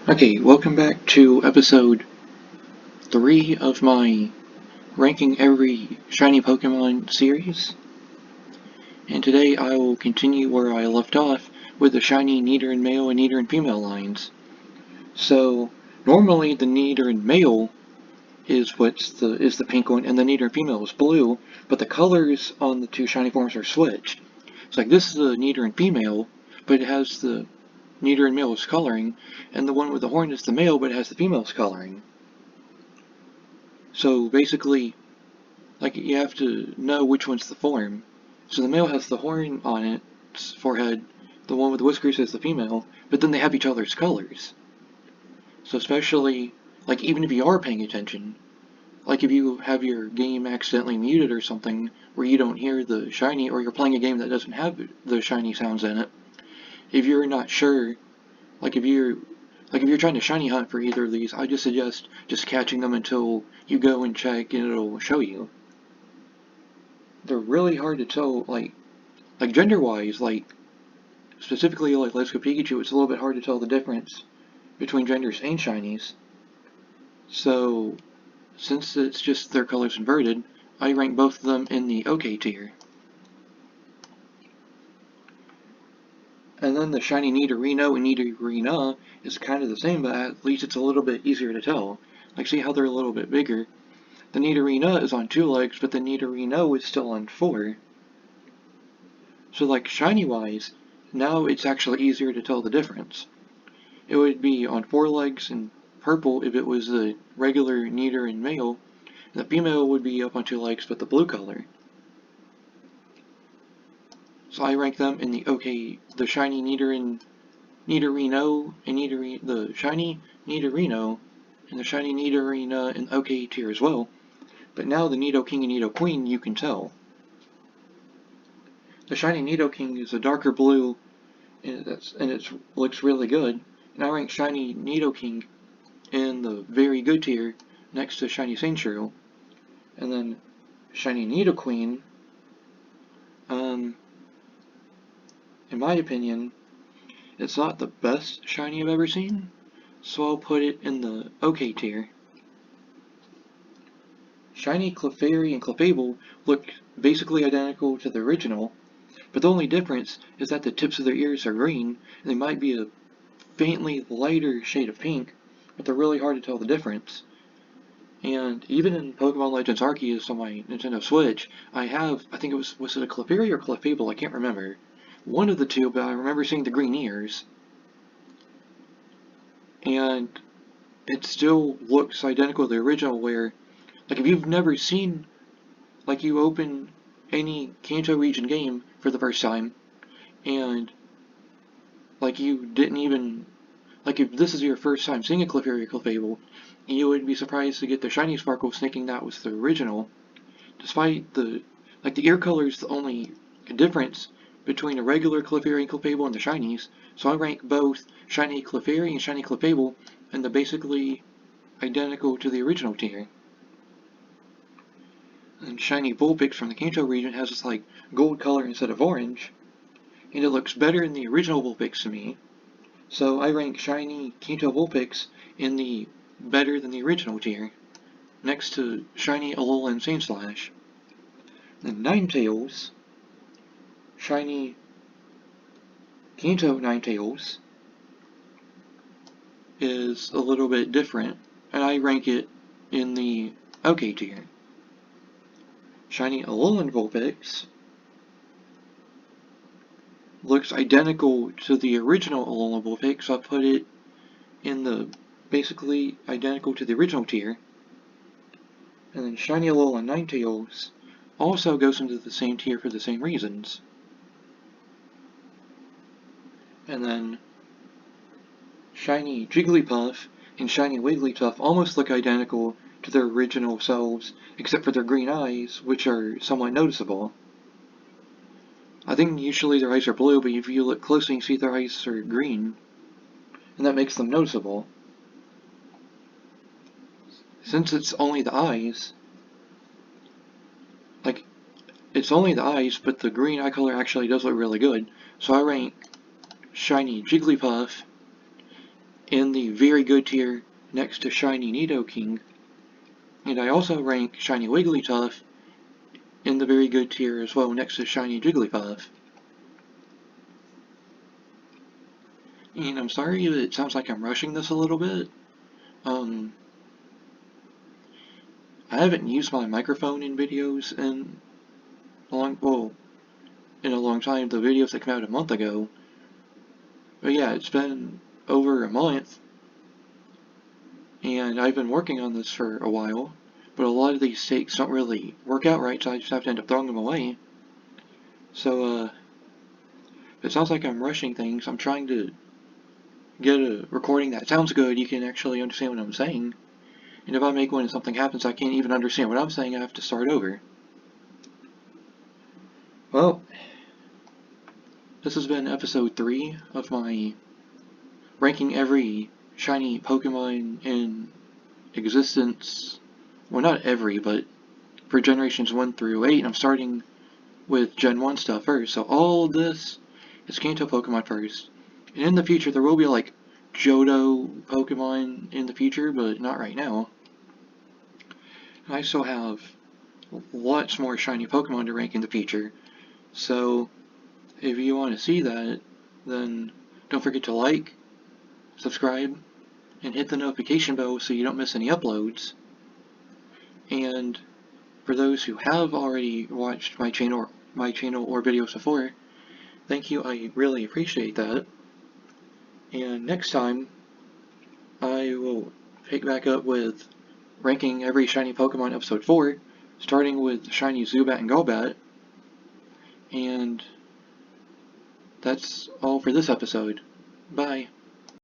Okay, welcome back to episode 3 of my ranking every shiny Pokemon series. And today I will continue where I left off with the shiny Nidoran male and Nidoran female lines. So, normally the Nidoran male is the pink one and the Nidoran female is blue, but the colors on the two shiny forms are switched. It's like this is the Nidoran female, but it has the Nidoran male's coloring, and the one with the horn is the male, but it has the female's coloring. So basically, like, you have to know which one's the form. So the male has the horn on its forehead, the one with the whiskers is the female, but then they have each other's colors. So especially, like, even if you are paying attention, like if you have your game accidentally muted or something where you don't hear the shiny, or you're playing a game that doesn't have the shiny sounds in it, if you're not sure, like if you're trying to shiny hunt for either of these, I just suggest just catching them until you go and check and it'll show you. They're really hard to tell, like gender-wise, like specifically like Let's Go Pikachu, it's a little bit hard to tell the difference between genders and shinies. So, since it's just their colors inverted, I rank both of them in the OK tier. And then the shiny Nidorino and Nidorina is kind of the same, but at least it's a little bit easier to tell. Like, see how they're a little bit bigger? The Nidorina is on 2 legs, but the Nidorino is still on 4. So, like, shiny-wise, now it's actually easier to tell the difference. It would be on 4 legs and purple if it was the regular Nidoran male, and the female would be up on 2 legs but the blue color. So I rank them in the OK, the shiny Nidorino, and the shiny Nidorino, and the shiny Nidorina in OK tier as well. But now the Nidoking and Nidoqueen you can tell. The shiny Nidoking is a darker blue, and it looks really good. And I rank shiny Nidoking in the very good tier next to shiny Sandshrew. And then shiny Nidoqueen, in my opinion, it's not the best shiny I've ever seen, so I'll put it in the OK tier. Shiny Clefairy and Clefable look basically identical to the original, but the only difference is that the tips of their ears are green, and they might be a faintly lighter shade of pink, but they're really hard to tell the difference. And even in Pokemon Legends Arceus on my Nintendo Switch, I think it was it a Clefairy or Clefable? I can't remember. One of the two, but I remember seeing the green ears. And it still looks identical to the original, where, like, if you've never seen, like, you open any Kanto region game for the first time, and, like, you didn't even, like, if this is your first time seeing a Clefairy or Clefable, you would be surprised to get the shiny sparkles thinking that was the original. Despite the ear color is the only difference between a regular Clefairy and Clefable and the shinies, so I rank both shiny Clefairy and shiny Clefable in the basically identical to the original tier. And shiny Vulpix from the Kanto region has this like gold color instead of orange, and it looks better in the original Vulpix to me, so I rank shiny Kanto Vulpix in the better than the original tier, next to shiny Alolan Sandslash. Then Ninetales, shiny Kanto Ninetales, is a little bit different, and I rank it in the OK tier. Shiny Alolan Vulpix looks identical to the original Alolan Vulpix, so I put it in the basically identical to the original tier. And then shiny Alolan Ninetales also goes into the same tier for the same reasons. And then shiny Jigglypuff and shiny Wigglytuff almost look identical to their original selves, except for their green eyes, which are somewhat noticeable. I think usually their eyes are blue, but if you look closely, you see their eyes are green, and that makes them noticeable. Since it's only the eyes, like, it's only the eyes, but the green eye color actually does look really good, so I rank shiny Jigglypuff in the very good tier next to Shiny Nidoking, and I also rank Shiny Wigglytuff in the very good tier as well next to Shiny Jigglypuff. And I'm sorry that it sounds like I'm rushing this a little bit. I haven't used my microphone in videos in a long time. The videos that came out a month ago. But yeah, it's been over a month, and I've been working on this for a while, but a lot of these takes don't really work out right, so I just have to end up throwing them away. So, it sounds like I'm rushing things. I'm trying to get a recording that sounds good, you can actually understand what I'm saying. And if I make one and something happens I can't even understand what I'm saying, I have to start over. Well, this has been episode 3 of my ranking every shiny Pokemon in existence. Well, not every, but for generations 1 through 8. I'm starting with Gen 1 stuff first, so all this is Kanto Pokemon first. And in the future there will be like Johto Pokemon in the future, but not right now. I still have lots more shiny Pokemon to rank in the future, so if you want to see that, then don't forget to like, subscribe, and hit the notification bell so you don't miss any uploads. And for those who have already watched my channel or videos before, thank you, I really appreciate that. And next time, I will pick back up with ranking every shiny Pokemon episode 4, starting with shiny Zubat and Golbat. And that's all for this episode. Bye.